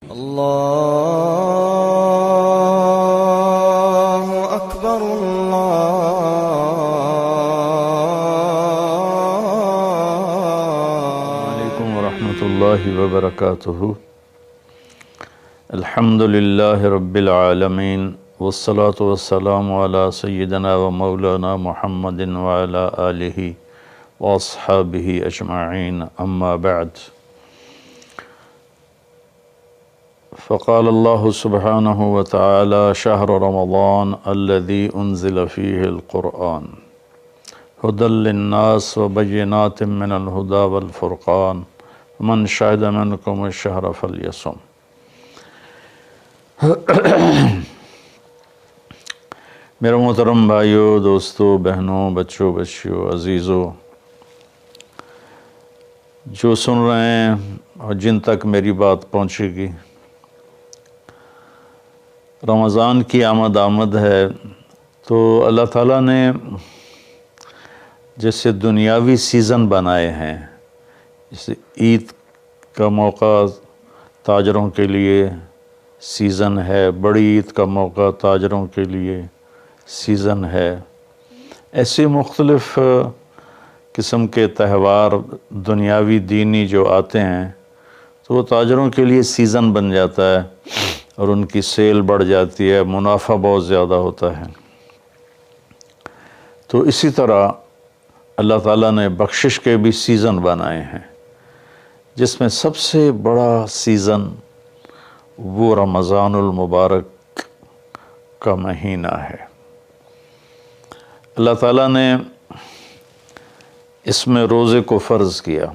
الله أكبر عليكم ورحمة الله وبركاته. الحمد لله رب العالمين والصلاة والسلام على سيدنا ومولانا محمد وعلى آله وأصحابه أجمعين، أما بعد. فقال الله سبحانه وتعالى: شهر رمضان الذي أنزل فيه القرآن هدى للناس وبينات من الهدى والفرقان ومن شهد منكم الشهر فليصم. میرے محترم بھائیوں، دوستوں، بہنوں، بچوں، بچیوں، عزیزوں، جو سن رہے ہیں اور جن تک میری بات پہنچے گی، رمضان کی آمد ہے تو اللہ تعالیٰ نے جیسے دنیاوی سیزن بنائے ہیں، جیسے عید کا موقع تاجروں کے لیے سیزن ہے، بڑی عید کا موقع تاجروں کے لیے سیزن ہے، ایسے مختلف قسم کے تہوار دنیاوی دینی جو آتے ہیں تو وہ تاجروں کے لیے سیزن بن جاتا ہے اور ان کی سیل بڑھ جاتی ہے، منافع بہت زیادہ ہوتا ہے۔ تو اسی طرح اللہ تعالیٰ نے بخشش کے بھی سیزن بنائے ہیں، جس میں سب سے بڑا سیزن وہ رمضان المبارک کا مہینہ ہے۔ اللہ تعالیٰ نے اس میں روزے کو فرض کیا۔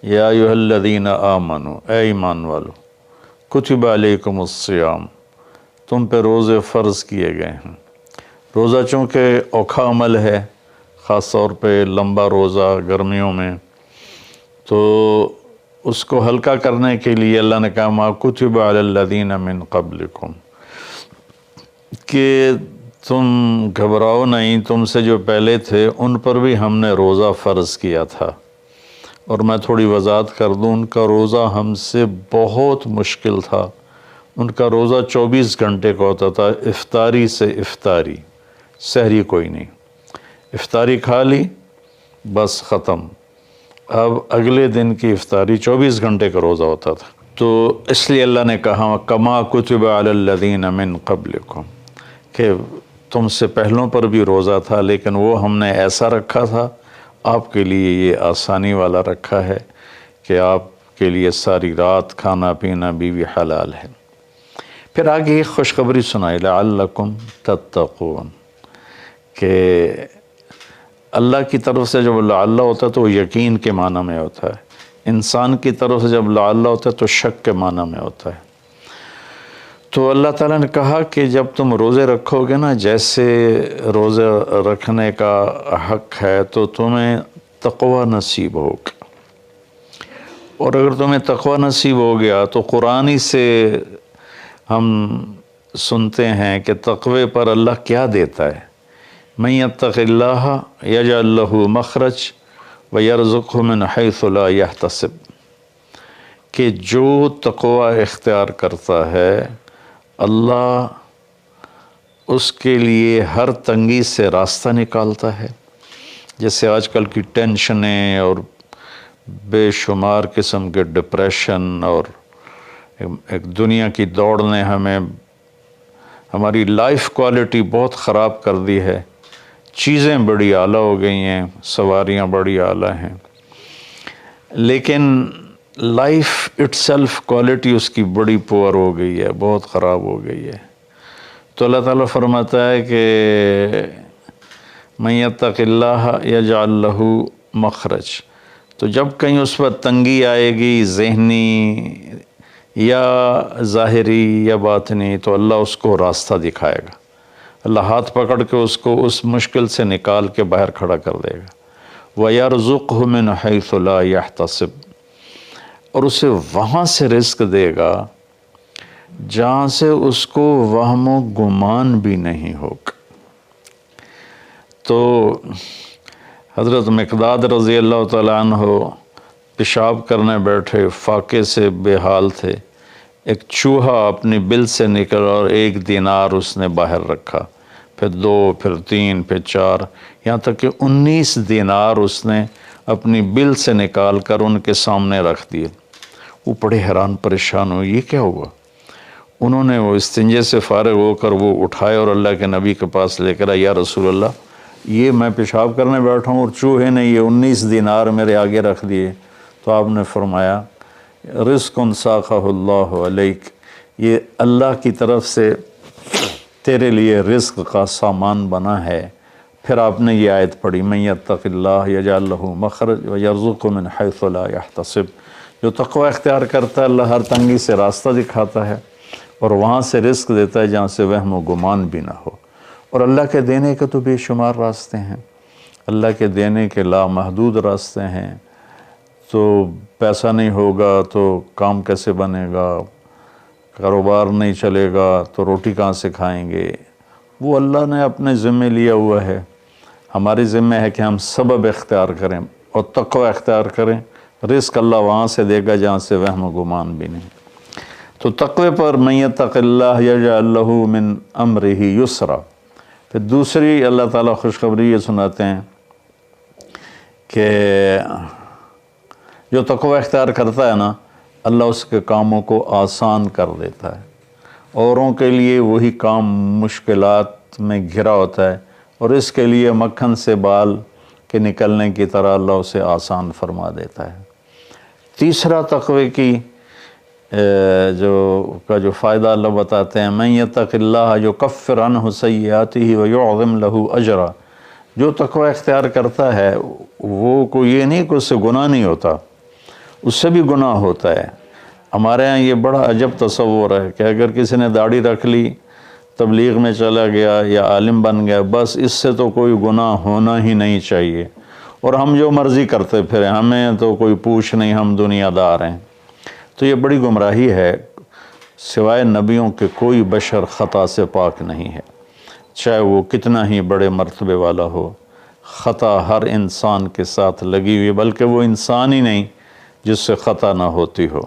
یا ایھا الذین آمنوا، اے ایمان والو، کتب علیکم الصیام، تم پہ روزے فرض کیے گئے ہیں۔ روزہ چونکہ اوکھا عمل ہے، خاص طور پہ لمبا روزہ گرمیوں میں، تو اس کو ہلکا کرنے کے لیے اللہ نے کہا ما کتب علی الذین من قبلکم، کہ تم گھبراؤ نہیں، تم سے جو پہلے تھے ان پر بھی ہم نے روزہ فرض کیا تھا۔ اور میں تھوڑی وضاحت کر دوں، ان کا روزہ ہم سے بہت مشکل تھا۔ ان کا روزہ 24 گھنٹے کا ہوتا تھا، افطاری سے افطاری، سحری کوئی نہیں۔ افطاری کھا لی بس ختم، اب اگلے دن کی افطاری 24 گھنٹے کا روزہ ہوتا تھا۔ تو اس لیے اللہ نے کہا کما کتب علی الذین من قبلکم، کہ تم سے پہلوں پر بھی روزہ تھا، لیکن وہ ہم نے ایسا رکھا تھا، آپ کے لیے یہ آسانی والا رکھا ہے کہ آپ کے لیے ساری رات کھانا پینا بیوی حلال ہے۔ پھر آگے ایک خوشخبری سنائی، لعلکم تتقون، کہ اللہ کی طرف سے جب لعل ہوتا ہے تو وہ یقین کے معنی میں ہوتا ہے، انسان کی طرف سے جب لعل ہوتا ہے تو شک کے معنی میں ہوتا ہے۔ تو اللہ تعالیٰ نے کہا کہ جب تم روزے رکھو گے نا، جیسے روزے رکھنے کا حق ہے تو تمہیں تقوی نصیب ہوگا، اور اگر تمہیں تقوی نصیب ہو گیا تو قرآن ہی سے ہم سنتے ہیں کہ تقوی پر اللہ کیا دیتا ہے، من یتق اللہ یجعل لہ مخرج ویرزقہ من حیث لا یحتسب، کہ جو تقوی اختیار کرتا ہے اللہ اس کے لیے ہر تنگی سے راستہ نکالتا ہے۔ جیسے آج کل کی ٹینشنیں اور بے شمار قسم کے ڈپریشن اور ایک دنیا کی دوڑ نے ہماری لائف کوالٹی بہت خراب کر دی ہے، چیزیں بڑی اعلیٰ ہو گئی ہیں، سواریاں بڑی اعلیٰ ہیں، لیکن لائف اٹ سیلف کوالٹی اس کی بڑی پور ہو گئی ہے، بہت خراب ہو گئی ہے۔ تو اللہ تعالیٰ فرماتا ہے کہ من یتق اللہ یجعل لہ مخرج، تو جب کہیں اس پر تنگی آئے گی، ذہنی یا ظاہری یا باطنی، تو اللہ اس کو راستہ دکھائے گا، اللہ ہاتھ پکڑ کے اس کو اس مشکل سے نکال کے باہر کھڑا کر دے گا۔ وَيَرْزُقْهُ مِنْ حَيْثُ لَا يَحْتَسِبْ، اور اسے وہاں سے رزق دے گا جہاں سے اس کو وہم و گمان بھی نہیں ہوگا۔ تو حضرت مقداد رضی اللہ تعالیٰ عنہ پیشاب کرنے بیٹھے، فاقے سے بے حال تھے، ایک چوہا اپنی بل سے نکل اور 1 دینار اس نے باہر رکھا، پھر 2، پھر 3، پھر 4، یہاں تک کہ 19 دینار اس نے اپنی بل سے نکال کر ان کے سامنے رکھ دیے۔ وہ بڑے حیران پریشان ہوئے، یہ کیا ہوا؟ انہوں نے وہ استنجے سے فارغ ہو کر وہ اٹھائے اور اللہ کے نبی کے پاس لے کر آئے، یا رسول اللہ یہ میں پیشاب کرنے بیٹھا ہوں اور چوہے نے یہ 19 دینار میرے آگے رکھ دیے۔ تو آپ نے فرمایا رزق ساقہ اللہ علیک، یہ اللہ کی طرف سے تیرے لیے رزق کا سامان بنا ہے۔ پھر آپ نے یہ آیت پڑھی، من یتق اللہ یجعل لہ مخرج ویرزقہ من حیث لا یحتسب، جو تقوی اختیار کرتا ہے اللہ ہر تنگی سے راستہ دکھاتا ہے اور وہاں سے رزق دیتا ہے جہاں سے وہم و گمان بھی نہ ہو۔ اور اللہ کے دینے کے تو بے شمار راستے ہیں، اللہ کے دینے کے لامحدود راستے ہیں۔ تو پیسہ نہیں ہوگا تو کام کیسے بنے گا، کاروبار نہیں چلے گا تو روٹی کہاں سے کھائیں گے؟ وہ اللہ نے اپنے ذمے لیا ہوا ہے، ہماری ذمہ ہے کہ ہم سبب اختیار کریں اور تقوی اختیار کریں، رزق اللہ وہاں سے دے گا جہاں سے وہم و گمان بھی نہیں۔ تو تقوی پر من یتق اللہ یجعل لہ من امرہ یسرا۔ پھر دوسری اللہ تعالیٰ خوشخبری یہ سناتے ہیں کہ جو تقوی اختیار کرتا ہے نا، اللہ اس کے کاموں کو آسان کر دیتا ہے۔ اوروں کے لیے وہی کام مشکلات میں گھرا ہوتا ہے اور اس کے لیے مکھن سے بال کے نکلنے کی طرح اللہ اسے آسان فرما دیتا ہے۔ تیسرا تقوی کی جو فائدہ اللہ بتاتے ہیں، من یتق اللہ یکفر عنہ سیئاتہ ویعظم لہ اجرا، جو تقوی اختیار کرتا ہے وہ کوئی یہ نہیں کہ اس سے گناہ نہیں ہوتا، اس سے بھی گناہ ہوتا ہے۔ ہمارے ہاں یہ بڑا عجب تصور ہے کہ اگر کسی نے داڑھی رکھ لی، تبلیغ میں چلا گیا یا عالم بن گیا، بس اس سے تو کوئی گناہ ہونا ہی نہیں چاہیے، اور ہم جو مرضی کرتے پھریں، ہمیں تو کوئی پوچھ نہیں، ہم دنیا دار ہیں۔ تو یہ بڑی گمراہی ہے، سوائے نبیوں کے کوئی بشر خطا سے پاک نہیں ہے، چاہے وہ کتنا ہی بڑے مرتبے والا ہو۔ خطا ہر انسان کے ساتھ لگی ہوئی، بلکہ وہ انسان ہی نہیں جس سے خطا نہ ہوتی ہو۔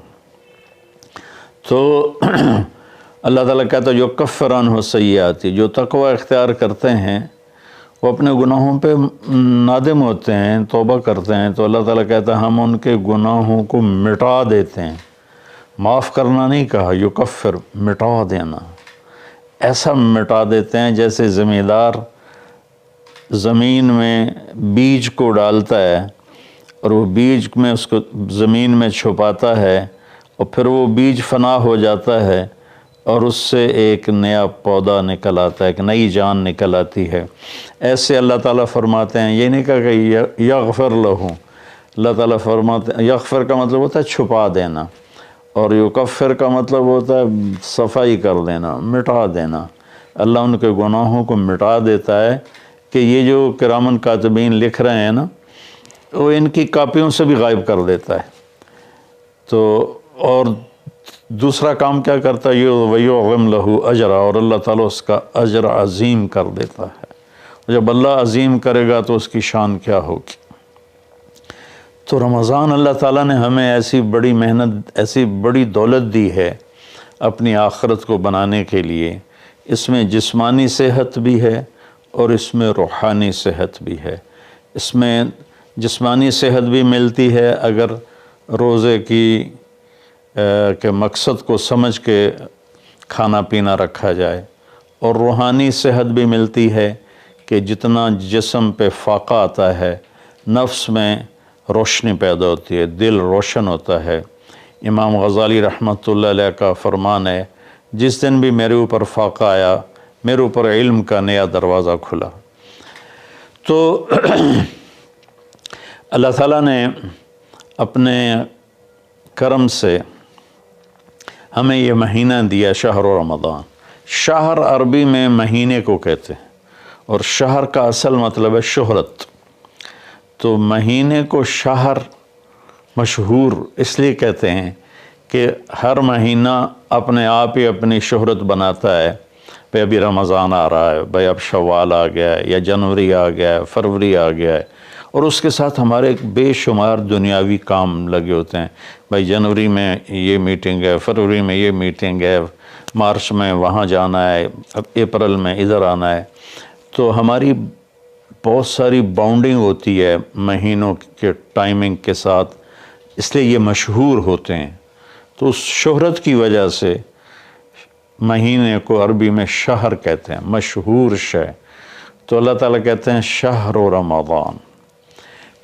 تو اللہ تعالیٰ کہتا ہے یکفر عنہ سیئاتی، جو تقوی اختیار کرتے ہیں وہ اپنے گناہوں پہ نادم ہوتے ہیں، توبہ کرتے ہیں، تو اللہ تعالیٰ کہتا ہے ہم ان کے گناہوں کو مٹا دیتے ہیں۔ معاف کرنا نہیں کہا، یکفر مٹا دینا، ایسا مٹا دیتے ہیں جیسے زمیندار زمین میں بیج کو ڈالتا ہے اور وہ بیج میں اس کو زمین میں چھپاتا ہے اور پھر وہ بیج فنا ہو جاتا ہے اور اس سے ایک نیا پودا نکل آتا ہے، ایک نئی جان نکل آتی ہے۔ ایسے اللہ تعالیٰ فرماتے ہیں، یہ نہیں کہا کہ یغفر لہو، اللہ تعالیٰ فرماتے ہیں، یغفر کا مطلب ہوتا ہے چھپا دینا، اور یکفر کا مطلب ہوتا ہے صفائی کر دینا، مٹا دینا۔ اللہ ان کے گناہوں کو مٹا دیتا ہے کہ یہ جو کرامن کاتبین لکھ رہے ہیں نا، وہ ان کی کاپیوں سے بھی غائب کر دیتا ہے۔ تو اور دوسرا کام کیا کرتا ہے، یہ ویعظم لہ اجرا، اور اللہ تعالیٰ اس کا اجر عظیم کر دیتا ہے۔ جب اللہ عظیم کرے گا تو اس کی شان کیا ہوگی۔ تو رمضان اللہ تعالیٰ نے ہمیں ایسی بڑی محنت، ایسی بڑی دولت دی ہے اپنی آخرت کو بنانے کے لیے۔ اس میں جسمانی صحت بھی ہے اور اس میں روحانی صحت بھی ہے۔ اس میں جسمانی صحت بھی ملتی ہے اگر روزے کے مقصد کو سمجھ کے کھانا پینا رکھا جائے، اور روحانی صحت بھی ملتی ہے کہ جتنا جسم پہ فاقہ آتا ہے، نفس میں روشنی پیدا ہوتی ہے، دل روشن ہوتا ہے۔ امام غزالی رحمۃ اللہ علیہ کا فرمان ہے، جس دن بھی میرے اوپر فاقہ آیا، میرے اوپر علم کا نیا دروازہ کھلا۔ تو اللہ تعالیٰ نے اپنے کرم سے ہمیں یہ مہینہ دیا، شہر رمضان۔ شہر عربی میں مہینے کو کہتے ہیں، اور شہر کا اصل مطلب ہے شہرت۔ تو مہینے کو شہر مشہور اس لیے کہتے ہیں کہ ہر مہینہ اپنے آپ ہی اپنی شہرت بناتا ہے۔ بھئی ابھی رمضان آ رہا ہے، بھئی اب شوال آ گیا ہے، یا جنوری آ گیا ہے، فروری آ گیا ہے، اور اس کے ساتھ ہمارے بے شمار دنیاوی کام لگے ہوتے ہیں۔ بھائی جنوری میں یہ میٹنگ ہے، فروری میں یہ میٹنگ ہے، مارچ میں وہاں جانا ہے، اب اپریل میں ادھر آنا ہے، تو ہماری بہت ساری باؤنڈنگ ہوتی ہے مہینوں کے ٹائمنگ کے ساتھ، اس لیے یہ مشہور ہوتے ہیں۔ تو اس شہرت کی وجہ سے مہینے کو عربی میں شہر کہتے ہیں، مشہور شے۔ تو اللہ تعالیٰ کہتے ہیں شہر رمضان۔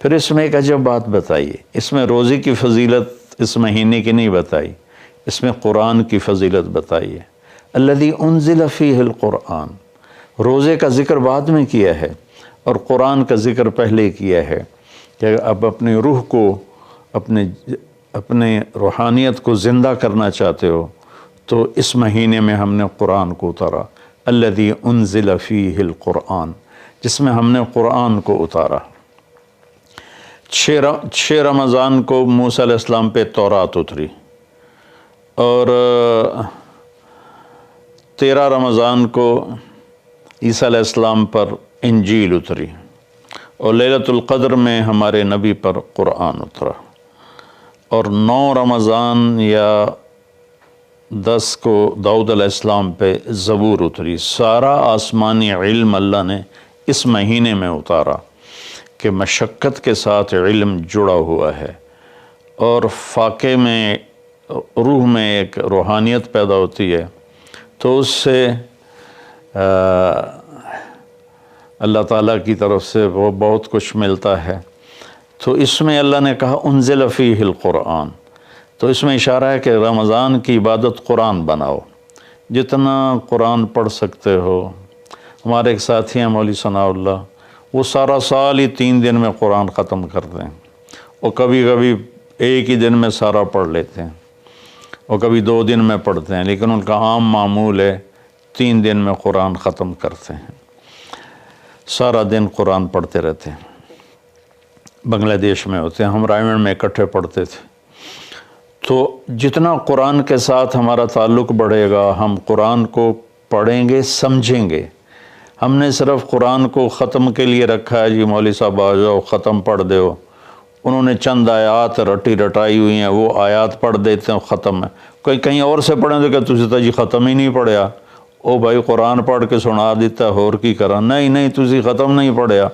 پھر اس میں ایک عجب بات بتائیے، اس میں روزے کی فضیلت اس مہینے کی نہیں بتائی، اس میں قرآن کی فضیلت بتائیے۔ الذی انزل فیہ القرآن، روزے کا ذکر بعد میں کیا ہے اور قرآن کا ذکر پہلے کیا ہے کہ اب اپنی روح کو، اپنے روحانیت کو زندہ کرنا چاہتے ہو تو اس مہینے میں ہم نے قرآن کو اتارا۔ الذی انزل فیہ القرآن، جس میں ہم نے قرآن کو اتارا۔ 6 رمضان کو موسیٰ علیہ السلام پہ تورات اتری، اور 13 رمضان کو عیسیٰ علیہ السلام پر انجیل اتری، اور لیلۃ القدر میں ہمارے نبی پر قرآن اترا، اور 9 رمضان یا 10 کو داؤد علیہ السلام پہ زبور اتری۔ سارا آسمانی علم اللہ نے اس مہینے میں اتارا کہ مشقت کے ساتھ علم جڑا ہوا ہے، اور فاقے میں روح میں ایک روحانیت پیدا ہوتی ہے، تو اس سے اللہ تعالیٰ کی طرف سے وہ بہت کچھ ملتا ہے۔ تو اس میں اللہ نے کہا انزل فیہ القرآن، تو اس میں اشارہ ہے کہ رمضان کی عبادت قرآن بناؤ، جتنا قرآن پڑھ سکتے ہو۔ ہمارے ایک ساتھی ہیں مولوی ثناء اللہ، وہ سارا سال ہی 3 دن میں قرآن ختم کرتے ہیں، اور کبھی کبھی ایک ہی دن میں سارا پڑھ لیتے ہیں، اور کبھی 2 دن میں پڑھتے ہیں، لیکن ان کا عام معمول ہے 3 دن میں قرآن ختم کرتے ہیں، سارا دن قرآن پڑھتے رہتے ہیں۔ بنگلہ دیش میں ہوتے ہیں، ہم رائمنڈ میں اکٹھے پڑھتے تھے۔ تو جتنا قرآن کے ساتھ ہمارا تعلق بڑھے گا، ہم قرآن کو پڑھیں گے، سمجھیں گے۔ ہم نے صرف قرآن کو ختم کے لیے رکھا ہے، جی مولوی صاحب آ جاؤ ختم پڑھ دو، انہوں نے چند آیات رٹائی ہوئی ہیں، وہ آیات پڑھ دیتے ہیں، ختم ہے۔ کوئی کہیں اور سے پڑھیں تو کہ تسی تو جی ختم ہی نہیں پڑھیا، او بھائی قرآن پڑھ کے سنا دیتا ہور کی کرا، نہیں تسی ختم نہیں پڑھیا،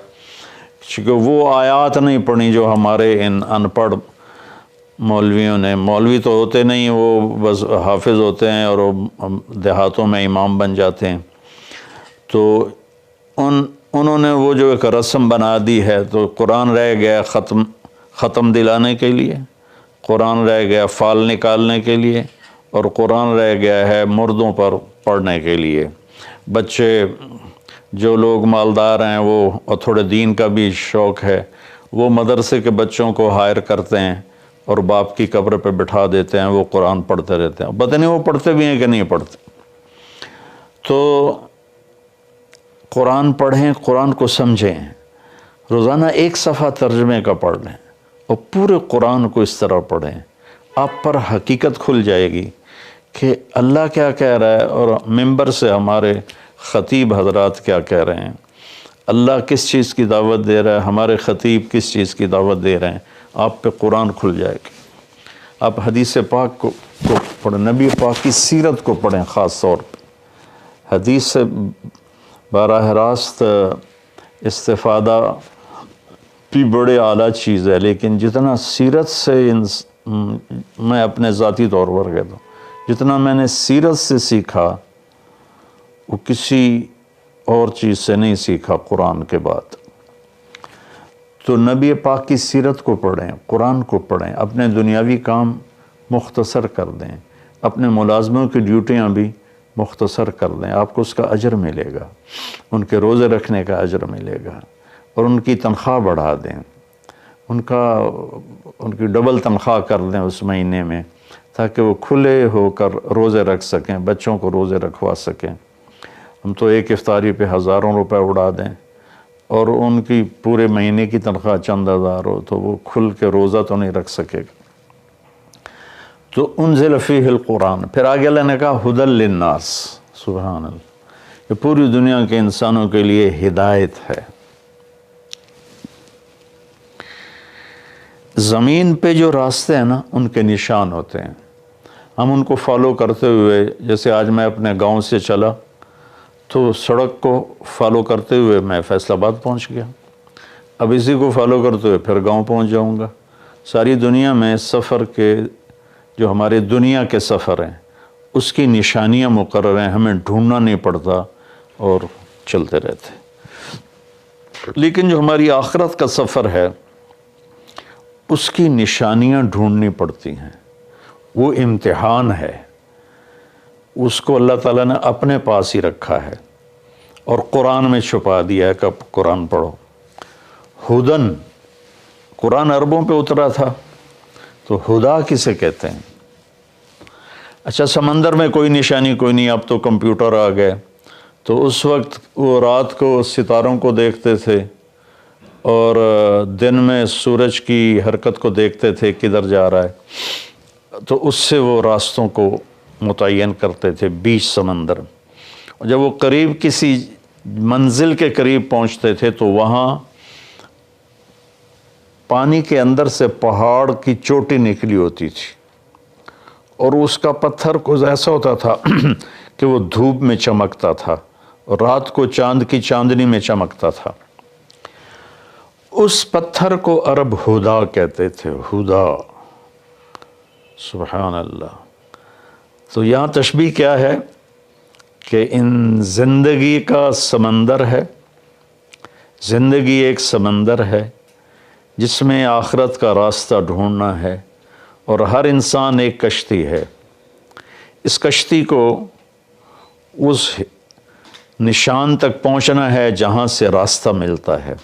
کیونکہ وہ آیات نہیں پڑھی جو ہمارے ان ان پڑھ مولویوں نے، مولوی تو ہوتے نہیں، وہ بس حافظ ہوتے ہیں اور دیہاتوں میں امام بن جاتے ہیں۔ تو انہوں نے وہ جو ایک رسم بنا دی ہے، تو قرآن رہ گیا ختم دلانے کے لیے، قرآن رہ گیا فال نکالنے کے لیے، اور قرآن رہ گیا ہے مردوں پر پڑھنے کے لیے۔ بچے جو لوگ مالدار ہیں وہ، اور تھوڑے دین کا بھی شوق ہے، وہ مدرسے کے بچوں کو ہائر کرتے ہیں اور باپ کی قبر پہ بٹھا دیتے ہیں، وہ قرآن پڑھتے رہتے ہیں، پتہ نہیں وہ پڑھتے بھی ہیں کہ نہیں پڑھتے۔ تو قرآن پڑھیں، قرآن کو سمجھیں، روزانہ 1 صفحہ ترجمے کا پڑھ لیں، اور پورے قرآن کو اس طرح پڑھیں، آپ پر حقیقت کھل جائے گی کہ اللہ کیا کہہ رہا ہے، اور ممبر سے ہمارے خطیب حضرات کیا کہہ رہے ہیں، اللہ کس چیز کی دعوت دے رہا ہے، ہمارے خطیب کس چیز کی دعوت دے رہے ہیں، آپ پہ قرآن کھل جائے گی۔ آپ حدیث پاک کو پڑھیں، نبی پاک کی سیرت کو پڑھیں، خاص طور پہ حدیث سے براہ راست استفادہ بھی بڑے اعلیٰ چیز ہے، لیکن جتنا سیرت سے میں اپنے ذاتی طور پر کہتا ہوں، جتنا میں نے سیرت سے سیکھا وہ کسی اور چیز سے نہیں سیکھا قرآن کے بعد۔ تو نبی پاک کی سیرت کو پڑھیں، قرآن کو پڑھیں، اپنے دنیاوی کام مختصر کر دیں، اپنے ملازموں کی ڈیوٹیاں بھی مختصر کر دیں، آپ کو اس کا اجر ملے گا، ان کے روزے رکھنے کا اجر ملے گا، اور ان کی تنخواہ بڑھا دیں، ان کی ڈبل تنخواہ کر دیں اس مہینے میں، تاکہ وہ کھلے ہو کر روزے رکھ سکیں، بچوں کو روزے رکھوا سکیں۔ ہم تو ایک افطاری پہ ہزاروں روپے اڑا دیں، اور ان کی پورے مہینے کی تنخواہ چند ہزار ہو تو وہ کھل کے روزہ تو نہیں رکھ سکے گا۔ تو انزل فیہ القرآن، پھر آگے اللہ نے کہا ھدی للناس، سبحان اللہ، یہ پوری دنیا کے انسانوں کے لیے ہدایت ہے۔ زمین پہ جو راستے ہیں نا ان کے نشان ہوتے ہیں، ہم ان کو فالو کرتے ہوئے، جیسے آج میں اپنے گاؤں سے چلا تو سڑک کو فالو کرتے ہوئے میں فیصل آباد پہنچ گیا، اب اسی کو فالو کرتے ہوئے پھر گاؤں پہنچ جاؤں گا۔ ساری دنیا میں سفر کے جو ہمارے دنیا کے سفر ہیں اس کی نشانیاں مقرر ہیں، ہمیں ڈھونڈنا نہیں پڑتا اور چلتے رہتے۔ لیکن جو ہماری آخرت کا سفر ہے اس کی نشانیاں ڈھونڈنی پڑتی ہیں، وہ امتحان ہے، اس کو اللہ تعالیٰ نے اپنے پاس ہی رکھا ہے اور قرآن میں چھپا دیا ہے کہ اب قرآن پڑھو۔ ہدن، قرآن عربوں پہ اترا تھا تو ہدا کسے کہتے ہیں؟ اچھا سمندر میں کوئی نشانی کوئی نہیں، اب تو کمپیوٹر آ گئے، تو اس وقت وہ رات کو ستاروں کو دیکھتے تھے اور دن میں سورج کی حرکت کو دیکھتے تھے کدھر جا رہا ہے، تو اس سے وہ راستوں کو متعین کرتے تھے بیچ سمندر۔ جب وہ قریب کسی منزل کے قریب پہنچتے تھے تو وہاں پانی کے اندر سے پہاڑ کی چوٹی نکلی ہوتی تھی اور اس کا پتھر کچھ ایسا ہوتا تھا کہ وہ دھوپ میں چمکتا تھا اور رات کو چاند کی چاندنی میں چمکتا تھا۔ اس پتھر کو عرب ہدا کہتے تھے، ہدا، سبحان اللہ۔ تو یہاں تشبیہ کیا ہے کہ ان زندگی کا سمندر ہے، زندگی ایک سمندر ہے جس میں آخرت کا راستہ ڈھونڈنا ہے، اور ہر انسان ایک کشتی ہے۔ اس کشتی کو اس نشان تک پہنچنا ہے جہاں سے راستہ ملتا ہے،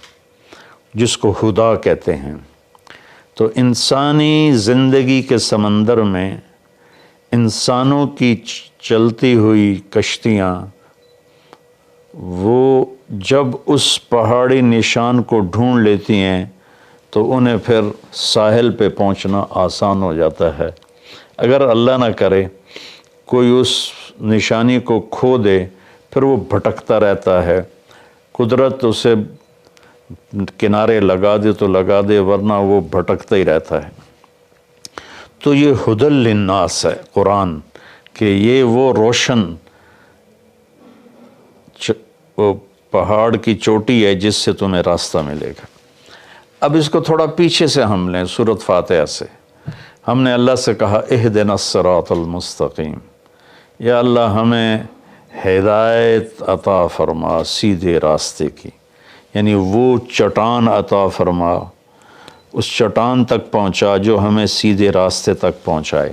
جس کو ہدا کہتے ہیں۔ تو انسانی زندگی کے سمندر میں انسانوں کی چلتی ہوئی کشتیاں وہ جب اس پہاڑی نشان کو ڈھونڈ لیتی ہیں تو انہیں پھر ساحل پہ پہنچنا آسان ہو جاتا ہے۔ اگر اللہ نہ کرے کوئی اس نشانی کو کھو دے پھر وہ بھٹکتا رہتا ہے، قدرت اسے کنارے لگا دے تو لگا دے، ورنہ وہ بھٹکتا ہی رہتا ہے۔ تو یہ ہدی للناس ہے قرآن، کہ یہ وہ روشن پہاڑ کی چوٹی ہے جس سے تمہیں راستہ ملے گا۔ اب اس کو تھوڑا پیچھے سے ہم لیں، سورۃ فاتحہ سے ہم نے اللہ سے کہا اہدنا الصراط المستقیم، یا اللہ ہمیں ہدایت عطا فرما سیدھے راستے کی، یعنی وہ چٹان عطا فرما، اس چٹان تک پہنچا جو ہمیں سیدھے راستے تک پہنچائے،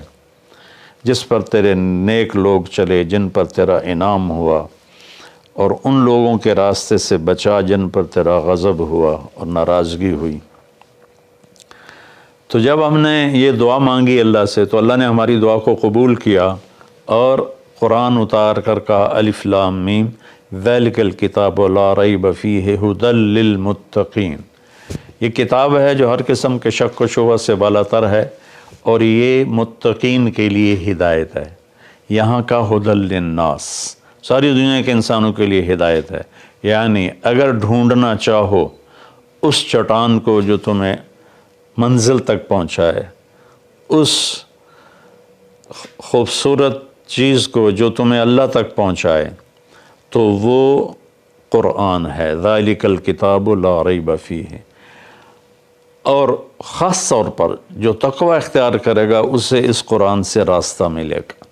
جس پر تیرے نیک لوگ چلے، جن پر تیرا انعام ہوا، اور ان لوگوں کے راستے سے بچا جن پر تیرا غضب ہوا اور ناراضگی ہوئی۔ تو جب ہم نے یہ دعا مانگی اللہ سے تو اللہ نے ہماری دعا کو قبول کیا اور قرآن اتار کر کہا الف لام میم ذالک الکتاب لا ریب فیہ ھدی للمتقین، یہ کتاب ہے جو ہر قسم کے شک و شبہ سے بالا تر ہے اور یہ متقین کے لیے ہدایت ہے۔ یہاں کا ھدی للناس ساری دنیا کے انسانوں کے لیے ہدایت ہے، یعنی اگر ڈھونڈنا چاہو اس چٹان کو جو تمہیں منزل تک پہنچائے، اس خوبصورت چیز کو جو تمہیں اللہ تک پہنچائے، تو وہ قرآن ہے، ذالک الکتاب لا ریب فیہ۔ اور خاص طور پر جو تقوی اختیار کرے گا اسے اس قرآن سے راستہ ملے گا،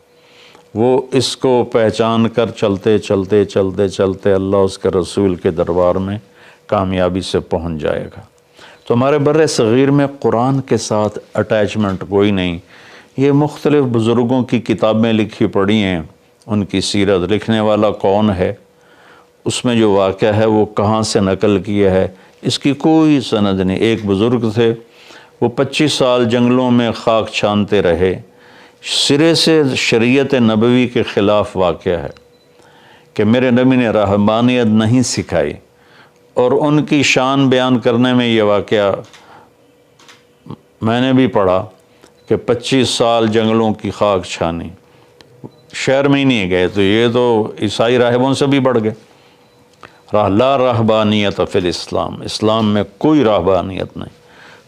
وہ اس کو پہچان کر چلتے چلتے چلتے چلتے اللہ اس کے رسول کے دربار میں کامیابی سے پہنچ جائے گا۔ تو ہمارے بر صغیر میں قرآن کے ساتھ اٹیچمنٹ کوئی نہیں۔ یہ مختلف بزرگوں کی کتابیں لکھی پڑھی ہیں، ان کی سیرت، لکھنے والا کون ہے، اس میں جو واقعہ ہے وہ کہاں سے نقل کیا ہے، اس کی کوئی سند نہیں۔ ایک بزرگ تھے، وہ 25 سال جنگلوں میں خاک چھانتے رہے، سرے سے شریعت نبوی کے خلاف واقعہ ہے کہ میرے نبی نے رہبانیت نہیں سکھائی، اور ان کی شان بیان کرنے میں یہ واقعہ میں نے بھی پڑھا کہ 25 سال جنگلوں کی خاک چھانی، شہر میں ہی نہیں گئے، تو یہ تو عیسائی راہبوں سے بھی بڑھ گئے۔ لا رہبانیت فی الاسلام، اسلام میں کوئی رہبانیت نہیں۔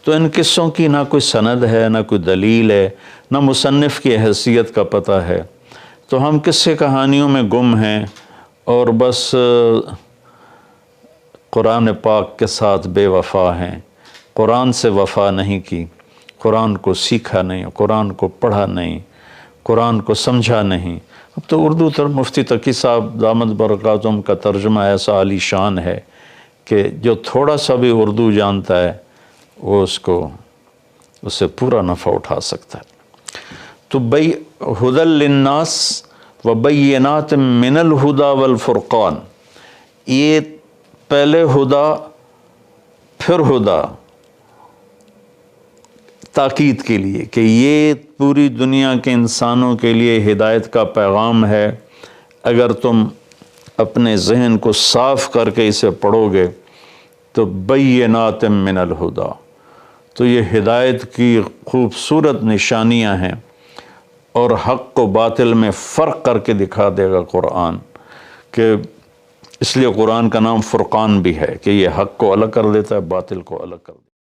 تو ان قصوں کی نہ کوئی سند ہے، نہ کوئی دلیل ہے، نہ مصنف کی حیثیت کا پتہ ہے، تو ہم قصے کہانیوں میں گم ہیں اور بس قرآن پاک کے ساتھ بے وفا ہیں، قرآن سے وفا نہیں کی، قرآن کو سیکھا نہیں، قرآن کو پڑھا نہیں، قرآن کو سمجھا نہیں۔ اب تو اردو مفتی تقی صاحب دامت برکاتہم کا ترجمہ ایسا عالی شان ہے کہ جو تھوڑا سا بھی اردو جانتا ہے وہ اس سے پورا نفع اٹھا سکتا ہے۔ تو ہدی للناس وبینات من الہدی والفرقان، یہ پہلے ہدا پھر ہدا تاکید کے لیے کہ یہ پوری دنیا کے انسانوں کے لیے ہدایت کا پیغام ہے۔ اگر تم اپنے ذہن کو صاف کر کے اسے پڑھو گے تو بینات من الہدی، تو یہ ہدایت کی خوبصورت نشانیاں ہیں، اور حق کو باطل میں فرق کر کے دکھا دے گا قرآن، کہ اس لیے قرآن کا نام فرقان بھی ہے کہ یہ حق کو الگ کر دیتا ہے، باطل کو الگ کر دیتا ہے۔